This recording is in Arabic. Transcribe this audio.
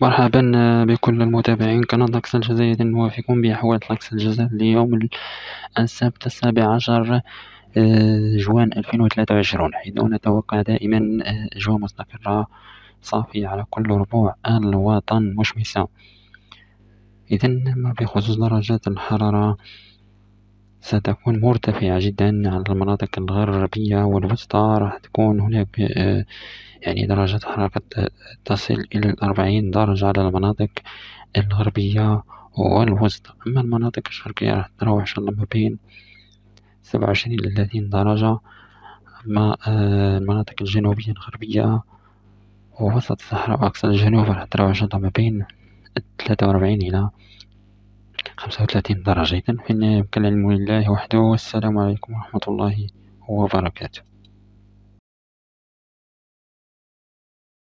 مرحبا بكل المتابعين قناة طقس الجزائري. نوافيكم بأحوال طقس الجزائر اليوم السبت 17 جوان 2023، حيث نتوقع دائما أجواء مستقرة صافية على كل ربوع الوطن مشمسة. إذن ما بخصوص درجات الحرارة، ستكون مرتفعة جدا على المناطق الغربية والوسطى. راح تكون هناك درجة حرارة قد تصل إلى 40 درجة على المناطق الغربية والوسطى. أما المناطق الشرقية راح تتراوح إن شاء الله ما بين 27 إلى 30 درجة. أما المناطق الجنوبية الغربية ووسط الصحراء وأقصى الجنوب راح تتراوح إن شاء الله ما بين 43 إلى 35 درجة. إذن في النهاية يبقى العلم لله وحده، والسلام عليكم ورحمة الله وبركاته.